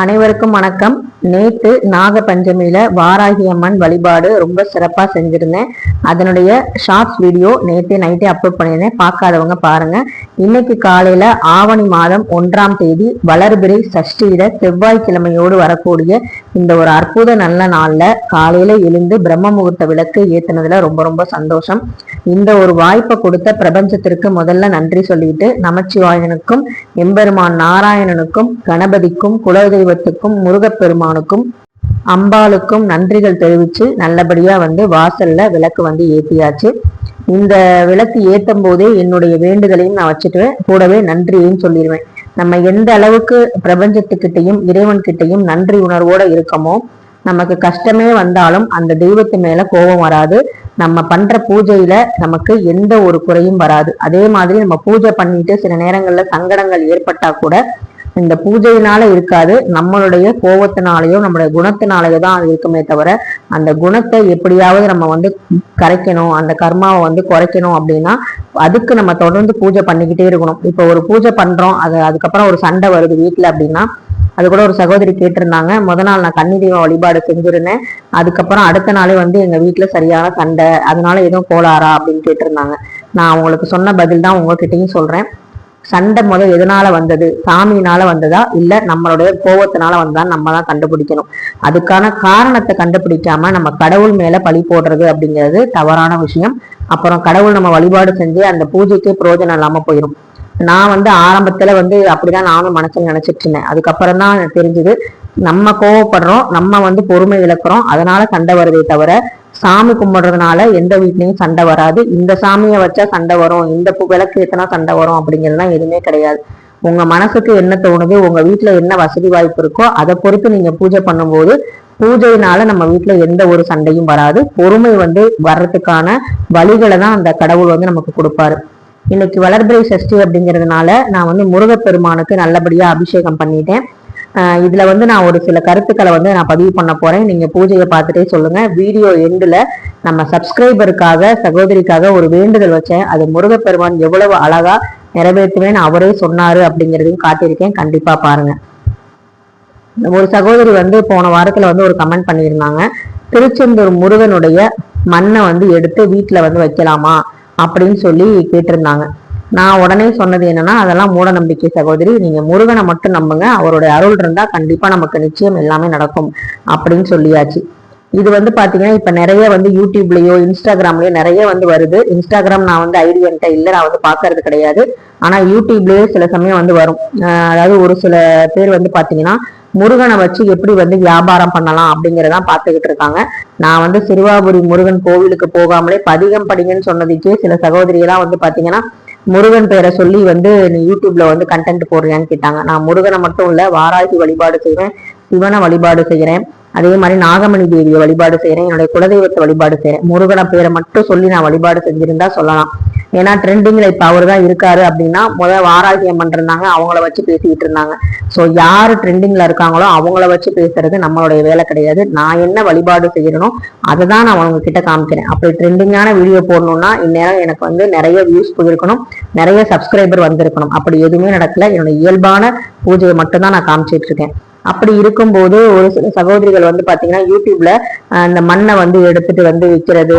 அனைவருக்கும் வணக்கம். நேத்து நாக பஞ்சமியில வாராகி அம்மன் வழிபாடு ரொம்ப சிறப்பா செஞ்சிருந்தேன். அதனுடைய ஷார்ட்ஸ் வீடியோ நேத்தே நைட்டே அப்லோட் பண்ணியிருந்தேன். பார்க்காதவங்க பாருங்க. இன்னைக்கு காலையில ஆவணி மாதம் 1ஆம் தேதி வளர்பிறை சஷ்டியில செவ்வாய்க்கிழமையோடு வரக்கூடிய இந்த ஒரு அற்புத நல்ல நாள்ல காலையில எழுந்து பிரம்ம முகூர்த்த விளக்கு ஏத்துனதுல ரொம்ப ரொம்ப சந்தோஷம். இந்த ஒரு வாய்ப்பை கொடுத்த பிரபஞ்சத்திற்கு முதல்ல நன்றி சொல்லிட்டு நமச்சிவாயனுக்கும் எம்பெருமான் நாராயணனுக்கும் கணபதிக்கும் குலதெய்வத்துக்கும் முருகப்பெருமானுக்கும் அம்பாளுக்கும் நன்றிகள் தெரிவிச்சு நல்லபடியா வாசல்ல விளக்கு ஏத்தியாச்சு. இந்த விளக்கு ஏத்தும் போதே என்னுடைய வேண்டுதலையும் நான் வச்சுட்டுவேன், கூடவே நன்றியையும் சொல்லிடுவேன். நம்ம எந்த அளவுக்கு பிரபஞ்சத்துக்கிட்டையும் இறைவன் கிட்டையும் நன்றி உணர்வோட இருக்கமோ நமக்கு கஷ்டமே வந்தாலும் அந்த தெய்வத்து மேல கோபம் வராது. நம்ம பண்ற பூஜையில நமக்கு எந்த ஒரு குறையும் வராது. அதே மாதிரி நம்ம பூஜை பண்ணிட்டு சில நேரங்கள்ல சங்கடங்கள் ஏற்பட்டா கூட இந்த பூஜையினால இருக்காது, நம்மளுடைய கோபத்தினாலேயோ நம்மளுடைய குணத்தினாலேயோ தான் அது இருக்குமே தவிர அந்த குணத்தை எப்படியாவது நம்ம கரைக்கணும், அந்த கர்மாவை குறைக்கணும் அப்படின்னா அதுக்கு நம்ம தொடர்ந்து பூஜை பண்ணிக்கிட்டே இருக்கணும். இப்போ ஒரு பூஜை பண்றோம், அதுக்கப்புறம் ஒரு சண்டை வருது வீட்டுல அப்படின்னா, அது கூட ஒரு சகோதரி கேட்டிருந்தாங்க. நாள் நான் கன்னி தெய்வம் வழிபாடு செஞ்சிருந்தேன், அதுக்கப்புறம் அடுத்த நாளே எங்க வீட்டுல சரியான சண்டை, அதனால எதுவும் கோளாரா அப்படின்னு கேட்டிருந்தாங்க. நான் அவங்களுக்கு சொன்ன பதில் தான் உங்ககிட்டையும் சொல்றேன். சண்டை எதனால வந்தது, சாமியினால வந்ததா இல்ல நம்மளுடைய கோபத்தினால வந்ததா நம்ம தான் கண்டுபிடிக்கணும். அதுக்கான காரணத்தை கண்டுபிடிக்காம நம்ம கடவுள் மேல பழி போடுறது அப்படிங்கிறது தவறான விஷயம். அப்புறம் கடவுள் நம்ம வழிபாடு செஞ்சு அந்த பூஜைக்கு பிரயோஜனம் இல்லாம போயிடும். நான் ஆரம்பத்துல அப்படிதான் நானும் மனசுல நினைச்சிட்டு இருந்தேன். அதுக்கப்புறம் தான் தெரிஞ்சது நம்ம கோவப்படுறோம், நம்ம பொறுமை இழக்கிறோம், அதனால சண்டை வருதே தவிர சாமி கும்பிடுறதுனால எந்த வீட்லயும் சண்டை வராது. இந்த சாமியை வச்சா சண்டை வரும், இந்த விளக்கு ஏத்தனா சண்டை வரும் அப்படிங்கிறதுலாம் எதுவுமே கிடையாது. உங்க மனசுக்கு என்ன தோணுது, உங்க வீட்டுல என்ன வசதி வாய்ப்பு இருக்கோ அதை பொறுத்து நீங்க பூஜை பண்ணும்போது பூஜையினால நம்ம வீட்டுல எந்த ஒரு சண்டையும் வராது. பொறுமை வர்றதுக்கான வழிகளை தான் அந்த கடவுள் நமக்கு கொடுப்பாரு. இன்னைக்கு வளர்பிறை சஷ்டி அப்படிங்கிறதுனால நான் முருகப்பெருமானுக்கு நல்லபடியா அபிஷேகம் பண்ணிட்டேன். இதுல நான் ஒரு சில கருத்துக்களை நான் பதிவு பண்ண போறேன். நீங்க பூஜையை பார்த்துட்டே சொல்லுங்க. வீடியோ எண்டுல நம்ம சப்ஸ்கிரைபருக்காக சகோதரிக்காக ஒரு வேண்டுதல் வச்சேன். அது முருகப்பெருமான் எவ்வளவு அழகா நிறைவேற்றுவேன்னு அவரே சொன்னாரு அப்படிங்கிறதையும் காட்டியிருக்கேன். கண்டிப்பா பாருங்க. ஒரு சகோதரி போன வாரத்துல ஒரு கமெண்ட் பண்ணியிருந்தாங்க, திருச்செந்தூர் முருகனுடைய மண்ணை எடுத்து வீட்டுல வைக்கலாமா அப்படின்னு சொல்லி கேட்டிருந்தாங்க. நான் உடனே சொன்னது என்னன்னா, அதெல்லாம் மூட நம்பிக்கை சகோதரி. நீங்க முருகனை மட்டும் நம்புங்க, அவருடைய அருள் இருந்தா கண்டிப்பா நமக்கு நிச்சயம் எல்லாமே நடக்கும் அப்படின்னு சொல்லியாச்சு. இது பாத்தீங்கன்னா இப்ப நிறைய யூடியூப்லயோ இன்ஸ்டாகிராம்லயோ நிறைய வருது. இன்ஸ்டாகிராம் நான் ஐடி என்கிட்ட இல்ல, நான் பாக்குறது கிடையாது. ஆனா யூடியூப்லயே சில சமயம் வரும். அதாவது ஒரு சில பேர் பாத்தீங்கன்னா முருகனை வச்சு எப்படி வியாபாரம் பண்ணலாம் அப்படிங்கறதான் பாத்துக்கிட்டு இருக்காங்க. நான் சிறுவாபுரி முருகன் கோவிலுக்கு போகாமலே பதிகம் படிங்கன்னு சொன்னதுக்கே சில சகோதரியெல்லாம் பாத்தீங்கன்னா முருகன் பேரை சொல்லி நீ யூடியூப்ல கண்டென்ட் போடுறியான்னு கேட்டாங்க. நான் முருகனை மட்டும் இல்ல, வாராகி வழிபாடு செய்வேன், சிவனை வழிபாடு செய்யறேன், அதே மாதிரி நாகமணி தேவியை வழிபாடு செய்யறேன், என்னுடைய குலதெய்வத்தை வழிபாடு செய்யறேன். முருகனை பேரை மட்டும் சொல்லி நான் வழிபாடு செஞ்சிருந்தா சொல்லலாம். ஏன்னா ட்ரெண்டிங்ல இப்ப அவர் தான் இருக்காரு அப்படின்னா வாராகி அம்மன் இருந்தாங்க, அவங்கள வச்சு பேசிக்கிட்டு இருந்தாங்க. சோ யாரு ட்ரெண்டிங்ல இருக்காங்களோ அவங்கள வச்சு பேசுறது நம்மளுடைய வேலை கிடையாது. நான் என்ன வழிபாடு செய்யணும் அதை தான் நான் அவங்க கிட்ட காமிக்கிறேன். அப்படி ட்ரெண்டிங்கான வீடியோ போடணும்னா இந்நேரம் எனக்கு நிறைய வியூஸ் போயிருக்கணும், நிறைய சப்ஸ்கிரைபர் வந்திருக்கணும். அப்படி எதுவுமே நடக்கல. என்னோட இயல்பான பூஜையை மட்டும் தான் நான் காமிச்சிட்டு இருக்கேன். அப்படி இருக்கும்போது ஒரு சில சகோதரிகள் பாத்தீங்கன்னா யூடியூப்ல அந்த மண்ணை எடுத்துட்டு விற்கிறது,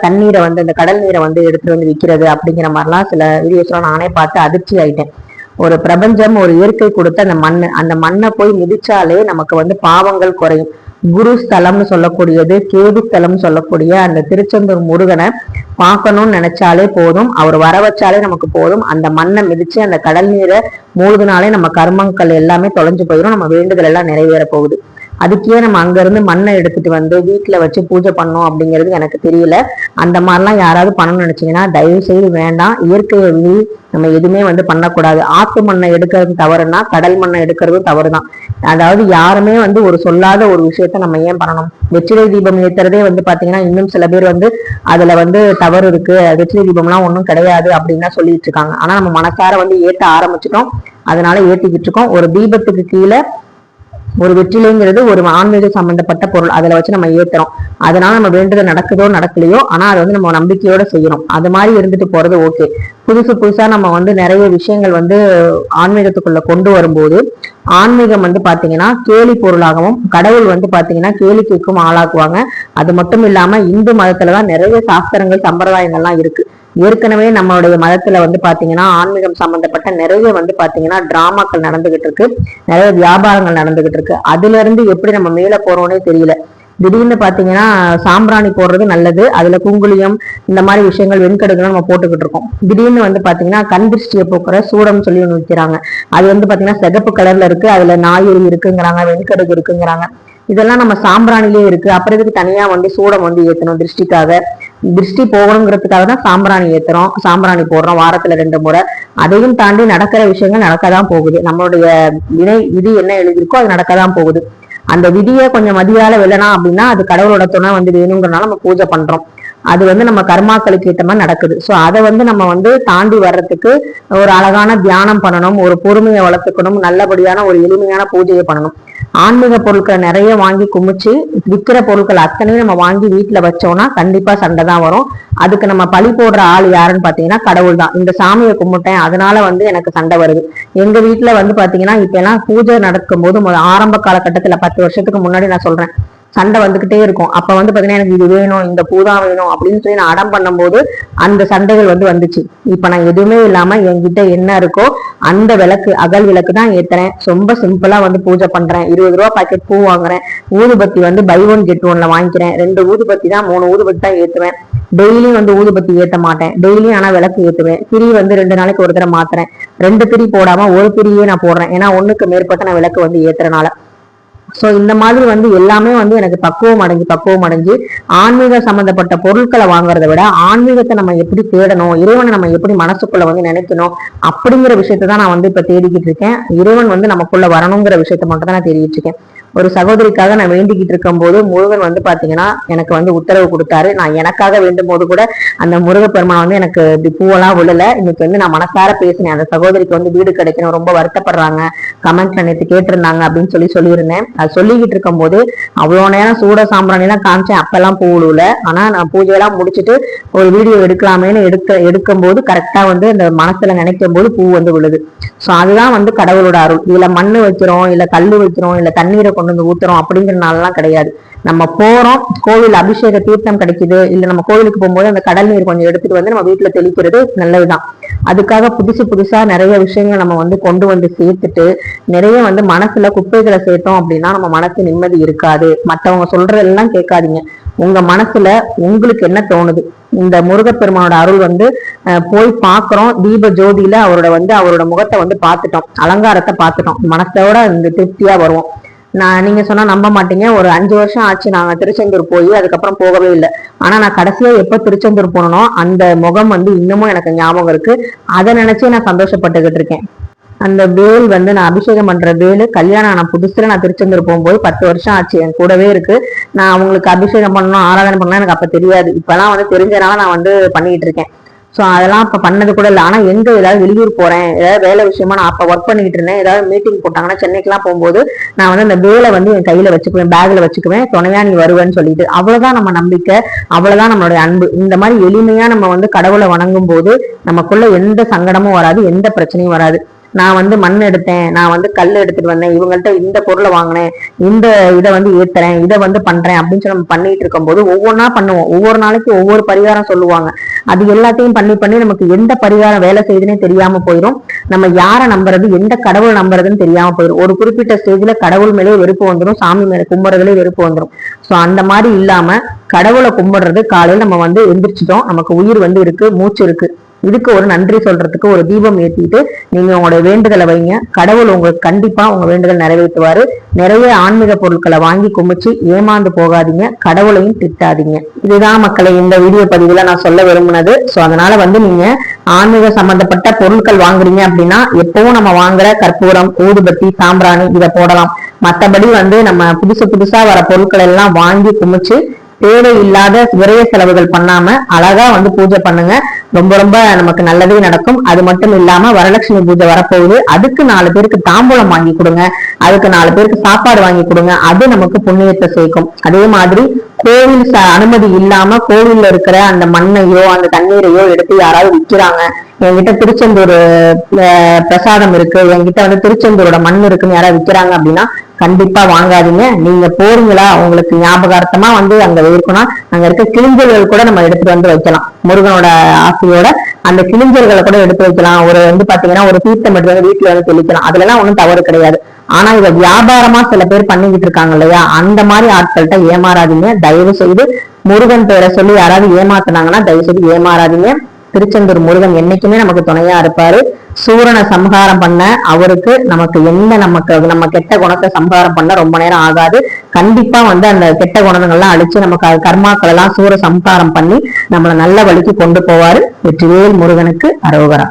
தண்ணீரை அந்த கடல் நீரை எடுத்துட்டு விற்கிறது அப்படிங்கிற மாதிரிலாம் சில வீடியோஸ்லாம் நானே பார்த்து அதிர்ச்சி ஆயிட்டேன். ஒரு பிரபஞ்சம் ஒரு இயற்கை கொடுத்த அந்த மண்ணை போய் மிதிச்சாலே நமக்கு பாவங்கள் குறையும். குரு ஸ்தலம்னு சொல்லக்கூடியது, கேது ஸ்தலம்னு சொல்லக்கூடிய அந்த திருச்செந்தூர் முருகனை பார்க்கணும்னு நினைச்சாலே போதும், அவர் வர வச்சாலே நமக்கு போதும். அந்த மண்ணை மிதிச்சு அந்த கடல் நீரை மூழ்கினாலே நம்ம கர்மங்கள் எல்லாமே தொலைஞ்சு போயிடும், நம்ம வேண்டுதல் எல்லாம் நிறைவேற போகுது. அதுக்கே நம்ம அங்க இருந்து மண்ணை எடுத்துட்டு வீட்டுல வச்சு பூஜை பண்ணோம் அப்படிங்கிறது எனக்கு தெரியல. அந்த மாதிரிலாம் யாராவது பண்ணணும்னு நினைச்சீங்கன்னா தயவு செய்து வேண்டாம். இயற்கையை நம்ம எதுவுமே பண்ணக்கூடாது. ஆத்து மண்ணை எடுக்கிறது தவறுனா கடல் மண்ணை எடுக்கிறதும் தவறுதான். அதாவது யாருமே ஒரு சொல்லாத ஒரு விஷயத்த நம்ம ஏன் பண்ணணும்? வெற்றிலை தீபம் ஏத்துறதே பாத்தீங்கன்னா இன்னும் சில பேர் அதுல தவறு இருக்கு, வெற்றிலை தீபம்லாம் ஒன்றும் கிடையாது அப்படின்னு தான் சொல்லிட்டு இருக்காங்க. ஆனா நம்ம மனசார ஏத்த ஆரம்பிச்சிட்டோம், அதனால ஏத்திக்கிட்டு இருக்கோம். ஒரு தீபத்துக்கு கீழே ஒரு வெற்றிலைங்கிறது ஒரு ஆன்மீக சம்பந்தப்பட்ட பொருள், அதுல வச்சு நம்ம ஏத்துறோம். அதனால நம்ம வேண்டுதல் நடக்குதோ நடக்கலையோ, ஆனா அதை வந்து நம்ம நம்பிக்கையோட செய்யணும். அது மாதிரி இருந்துட்டு போறது ஓகே. புதுசு புதுசா நம்ம வந்து நிறைய விஷயங்கள் வந்து ஆன்மீகத்துக்குள்ள கொண்டு வரும்போது ஆன்மீகம் வந்து பாத்தீங்கன்னா கேலி பொருளாகவும், கடவுள் வந்து பாத்தீங்கன்னா கேலிக்கும் ஆளாக்குவாங்க. அது மட்டும் இல்லாம இந்து மதத்துலதான் நிறைய சாஸ்திரங்கள் சம்பிரதாயங்கள்லாம் இருக்கு. ஏற்கனவே நம்மளுடைய மதத்துல வந்து பாத்தீங்கன்னா ஆன்மீகம் சம்பந்தப்பட்ட நிறைய வந்து பாத்தீங்கன்னா டிராமாக்கள் நடந்துகிட்டு இருக்கு, நிறைய வியாபாரங்கள் நடந்துகிட்டு இருக்கு. அதுல இருந்து எப்படி நம்ம மேல போறோம்னே தெரியல. திடீர்னு பாத்தீங்கன்னா சாம்பிராணி போடுறது நல்லது, அதுல குங்குளியம் இந்த மாதிரி விஷயங்கள் வெண்கடுகள் நம்ம போட்டுக்கிட்டு இருக்கோம். திடீர்னு வந்து பாத்தீங்கன்னா கண் திருஷ்டியை போக்குற சூடம் சொல்லி ஒண்ணு விற்கிறாங்க. அது வந்து பாத்தீங்கன்னா சிகப்பு கலர்ல இருக்கு, அதுல நாயுரி இருக்குங்கிறாங்க, வெண்கடுகு இருக்குங்கிறாங்க. இதெல்லாம் நம்ம சாம்பிராணிலே இருக்கு. அப்புறம் இதுக்கு தனியா வந்து சூடம் வந்து ஏத்தணும் திருஷ்டிக்காக. திருஷ்டி போகணுங்கிறதுக்காக தான் சாம்பிராணி ஏத்துறோம், சாம்பிராணி போடுறோம் வாரத்துல 2 முறை. அதையும் தாண்டி நடக்கிற விஷயங்கள் நடக்கதான் போகுது. நம்மளுடைய விதி என்ன எழுதியிருக்கோ அது நடக்கதான் போகுது. அந்த விதியை கொஞ்சம் மதியால வெல்லலாம் அப்படின்னா அது கடவுளோட துணை வந்து வேணுங்கிறனால நம்ம பூஜை பண்றோம். அது வந்து நம்ம கர்மாக்களுக்கு ஏற்ற மாதிரி நடக்குது. சோ அதை வந்து நம்ம வந்து தாண்டி வர்றதுக்கு ஒரு அழகான தியானம் பண்ணணும், ஒரு பொறுமையை வளர்த்துக்கணும், நல்லபடியான ஒரு எளிமையான பூஜையை பண்ணணும். ஆன்மீக பொருட்களை நிறைய வாங்கி குமிச்சு விற்கிற பொருட்கள் அத்தனையும் நம்ம வாங்கி வீட்டுல வச்சோம்னா கண்டிப்பா சண்டை தான் வரும். அதுக்கு நம்ம பழி போடுற ஆள் யாருன்னு பாத்தீங்கன்னா கடவுள் தான். இந்த சாமியை கும்பிட்டேன் அதனால வந்து எனக்கு சண்டை வருது. எங்க வீட்டுல வந்து பாத்தீங்கன்னா இப்ப எல்லாம் பூஜை நடக்கும் போது ஆரம்ப காலகட்டத்துல 10 வருஷத்துக்கு முன்னாடி நான் சொல்றேன், சண்டை வந்துகிட்டே இருக்கும். அப்ப வந்து பாத்தீங்கன்னா எனக்கு இது வேணும், இந்த பூதா வேணும் அப்படின்னு சொல்லி நான் அடம் பண்ணும்போது அந்த சண்டைகள் வந்து வந்துச்சு. இப்ப நான் எதுவுமே இல்லாம என்கிட்ட என்ன இருக்கோ அந்த விளக்கு, அகல் விளக்கு தான் ஏத்துறேன். ரொம்ப சிம்பிளா வந்து பூஜை பண்றேன். 20 ரூபா பாக்கெட் பூ வாங்குறேன். ஊதுபத்தி வந்து பை 1 get 1 வாங்கிக்கிறேன். 2 ஊதுபத்தி தான், 3 ஊதுபத்தி தான் ஏத்துவேன். டெய்லியும் வந்து ஊதுபத்தி ஏத்த மாட்டேன். டெய்லியும் ஆனா விளக்கு ஏத்துவேன். திரி வந்து 2 நாளைக்கு ஒரு தடவை மாத்துறேன். 2 திரி போடாம ஒரு திரியே நான் போடுறேன். ஏன்னா 1க்கு மேற்பட்ட நான் விளக்கு வந்து ஏத்துறனால. சோ இந்த மாதிரி வந்து எல்லாமே வந்து எனக்கு பக்குவம் அடைஞ்சு ஆன்மீக சம்பந்தப்பட்ட பொருட்களை வாங்குறதை விட ஆன்மீகத்தை நம்ம எப்படி தேடணும், இறைவனை நம்ம எப்படி மனசுக்குள்ள வந்து நினைக்கணும் அப்படிங்கிற விஷயத்த தான் நான் வந்து இப்ப தேடிக்கிட்டு இருக்கேன். இறைவன் வந்து நமக்குள்ள வரணுங்கிற விஷயத்த மட்டும் தான் நான் தேடிட்டு இருக்கேன். ஒரு சகோதரிக்காக நான் வேண்டிக்கிட்டு இருக்கும் போது முருகன் வந்து பாத்தீங்கன்னா எனக்கு வந்து உத்தரவு கொடுத்தாரு. நான் எனக்காக வேண்டும் போது கூட அந்த முருகப்பெருமான் வந்து எனக்கு இப்படி பூவெல்லாம் விழல. இன்னைக்கு வந்து நான் மனசார பேசினேன். அந்த சகோதரிக்கு வந்து வீடு கிடைக்கணும், ரொம்ப வருத்தப்படுறாங்க, கமெண்ட்ல நேற்று கேட்டிருந்தாங்க அப்படின்னு சொல்லியிருந்தேன். அது சொல்லிக்கிட்டு இருக்கும் போது அவ்வளவு நேரம் சூட சாம்பிராணி எல்லாம் காமிச்சேன், அப்பெல்லாம் பூ விழுல. ஆனா நான் பூஜையெல்லாம் முடிச்சுட்டு ஒரு வீடியோ எடுக்கலாமேன்னு எடுக்கும் போது கரெக்டா வந்து அந்த மனசுல நினைக்கும் போது பூ வந்து விழுது. சோ அதுதான் வந்து கடவுளோட அருள். இதுல மண்ணு வைக்கிறோம், இல்ல கல்லு வைக்கிறோம், இல்ல தண்ணீரை கொண்டு வந்து ஊத்துறோம் அப்படிங்கிறனாலாம் கிடையாது. நம்ம போறோம், கோவில் அபிஷேக தீர்த்தம் கிடைக்குது, இல்ல நம்ம கோவிலுக்கு போகும்போது அந்த கடல் நீர் கொஞ்சம் எடுத்துட்டு வந்து நம்ம வீட்டுல தெளிக்கிறது நல்லதுதான். அதுக்காக புதுசா நிறைய விஷயங்கள் நம்ம வந்து கொண்டு வந்து சேர்த்துட்டு நிறைய வந்து மனசுல குப்பைகளை சேர்த்தோம் அப்படின்னா நம்ம மனசு நிம்மதி இருக்காது. மற்றவங்க சொல்றதெல்லாம் கேட்காதீங்க. உங்க மனசுல உங்களுக்கு என்ன தோணுது? இந்த முருகப்பெருமானோட அருள் வந்து போய் பாக்குறோம், தீப ஜோதியில அவரோட முகத்தை வந்து பார்த்துட்டோம், அலங்காரத்தை பார்த்துட்டோம், மனசோட இந்த திருப்தியா வருவோம். நீங்க சொன்னா நம்ப மாட்டீங்க, ஒரு 5 வருஷம் ஆச்சு நாங்க திருச்செந்தூர் போய், அதுக்கப்புறம் போகவே இல்லை. ஆனா நான் கடைசியா எப்ப திருச்செந்தூர் போனனோ அந்த முகம் வந்து இன்னமும் எனக்கு ஞாபகம் இருக்கு. அதை நினைச்சே நான் சந்தோஷப்பட்டுக்கிட்டு இருக்கேன். அந்த வேல் வந்து நான் அபிஷேகம் பண்ற வேலு கல்யாணம் ஆன புதுசுல நான் திருச்செந்தூர் போகும்போது 10 வருஷம் ஆச்சு, என் கூடவே இருக்கு. நான் அவங்களுக்கு அபிஷேகம் பண்ணணும், ஆராதனை பண்ணணும் எனக்கு அப்ப தெரியாது. இப்பெல்லாம் வந்து தெரிஞ்சனால நான் வந்து பண்ணிட்டு இருக்கேன். சோ அதெல்லாம் அப்ப பண்ணது கூட இல்லை. ஆனா எங்க ஏதாவது வெளியூர் போறேன், ஏதாவது வேலை விஷயமா நான் அப்ப ஒர்க் பண்ணிட்டு இருந்தேன், ஏதாவது மீட்டிங் போட்டாங்கன்னா சென்னைக்கு எல்லாம் போகும்போது நான் வந்து அந்த வேலை வந்து என் கையில வச்சுக்குவேன், பேக்ல வச்சுக்குவேன், துணையா நீ வருவேன்னு சொல்லிட்டு. அவ்வளவுதான் நம்ம நம்பிக்கை, அவ்வளவுதான் நம்மளுடைய அன்பு. இந்த மாதிரி எளிமையா நம்ம வந்து கடவுளை வணங்கும் போது நமக்குள்ள எந்த சங்கடமும் வராது, எந்த பிரச்சனையும் வராது. நான் வந்து மண் எடுத்தேன், நான் வந்து கல் எடுத்துட்டு வந்தேன், இவங்கள்ட்ட இந்த பொருளை வாங்கினேன், இந்த இதை வந்து ஏத்துறேன், இதை வந்து பண்றேன் அப்படின்னு சொல்லி நம்ம பண்ணிட்டு இருக்கும் போது ஒவ்வொன்னா பண்ணுவோம். ஒவ்வொரு நாளைக்கு ஒவ்வொரு பரிகாரம் சொல்லுவாங்க. அது எல்லாத்தையும் பண்ணி நமக்கு எந்த பரிகாரம் வேலை செய்யுதுன்னே தெரியாம போயிடும். நம்ம யாரை நம்புறது, எந்த கடவுள் நம்புறதுன்னு தெரியாம போயிடும். ஒரு குறிப்பிட்ட ஸ்டேஜ்ல கடவுள் மேலே வெறுப்பு வந்துடும், சாமி மேல கும்பிடுறதுலே வெறுப்பு வந்துடும். சோ அந்த மாதிரி இல்லாம கடவுளை கும்பிடுறது, காலையில் நம்ம வந்து எந்திரிச்சிட்டோம், நமக்கு உயிர் வந்து இருக்கு, மூச்சு இருக்கு, இதுக்கு ஒரு நன்றி சொல்றதுக்கு ஒரு தீபம் ஏற்றிட்டு நீங்க உங்களுடைய வேண்டுதலை வைங்க. கடவுள் உங்களுக்கு கண்டிப்பா உங்க வேண்டுதல் நிறைவேற்றுவாரு. நிறைய ஆன்மீக பொருட்களை வாங்கி குமிச்சு ஏமாந்து போகாதீங்க, கடவுளையும் திட்டாதீங்க. இதுதான் மக்களை இந்த வீடியோ பதிவுல நான் சொல்ல விரும்பினது. சோ அதனால வந்து நீங்க ஆன்மீக சம்பந்தப்பட்ட பொருட்கள் வாங்குறீங்க அப்படின்னா எப்பவும் நம்ம வாங்குற கற்பூரம், ஊதுபத்தி, சாம்பிராணி இதை போடலாம். மற்றபடி வந்து நம்ம புதுசா வர பொருட்கள் எல்லாம் வாங்கி குமிச்சு தேவையில்லாத விரய செலவுகள் பண்ணாம அழகா வந்து பூஜை பண்ணுங்க. ரொம்ப ரொம்ப நமக்கு நல்லதே நடக்கும். அது மட்டும் இல்லாம வரலட்சுமி பூஜை வரப்போகுது, அதுக்கு 4 பேருக்கு தாம்பூலம் வாங்கி கொடுங்க, அதுக்கு 4 பேருக்கு சாப்பாடு வாங்கி கொடுங்க. அது நமக்கு புண்ணியத்தை சேர்க்கும். அதே மாதிரி கோவில் அனுமதி இல்லாம கோவில்ல இருக்கிற அந்த மண்ணையோ அந்த தண்ணீரையோ எடுத்து யாராவது விற்கிறாங்க, என்கிட்ட திருச்செந்தூர் பிரசாதம் இருக்கு, என்கிட்ட வந்து திருச்செந்தூரோட மண் இருக்குன்னு யாராவது விற்கிறாங்க அப்படின்னா கண்டிப்பா வாங்காதீங்க. நீங்க போறீங்களா, உங்களுக்கு ஞாபகார்த்தமா வந்து அங்க இருக்குன்னா அங்க இருக்க கிளிஞ்சல்கள் கூட நம்ம எடுத்துட்டு வந்து வைக்கலாம். முருகனோட ஆசையோட அந்த கிளிஞ்சல்களை கூட எடுத்து வைக்கலாம். ஒரு வந்து பாத்தீங்கன்னா ஒரு தீர்த்தம் எடுத்து வந்து வீட்டுல வந்து தெளிக்கலாம். அதுல எல்லாம் ஒண்ணும் தவறு கிடையாது. ஆனா இதை வியாபாரமா சில பேர் பண்ணிக்கிட்டு இருக்காங்க இல்லையா, அந்த மாதிரி ஆட்கள்கிட்ட ஏமாறாதீங்க. தயவு செய்து முருகன் பேரை சொல்லி யாராவது ஏமாத்தினாங்கன்னா தயவு செய்து ஏமாறாதீங்க. திருச்செந்தூர் முருகன் என்னைக்குமே நமக்கு துணையா இருப்பாரு. சூரனை சம்ஹாரம் பண்ண அவருக்கு நமக்கு நம்ம கெட்ட குணத்தை சம்ஹாரம் பண்ண ரொம்ப நேரம் ஆகாது. கண்டிப்பா வந்து அந்த கெட்ட குணங்கள்லாம் அழிச்சு நமக்கு கர்மாக்கள் எல்லாம் சூர சம்ஹாரம் பண்ணி நம்மளை நல்ல வழிக்கு கொண்டு போவாரு. வெற்றிவேல் முருகனுக்கு அரோகரா.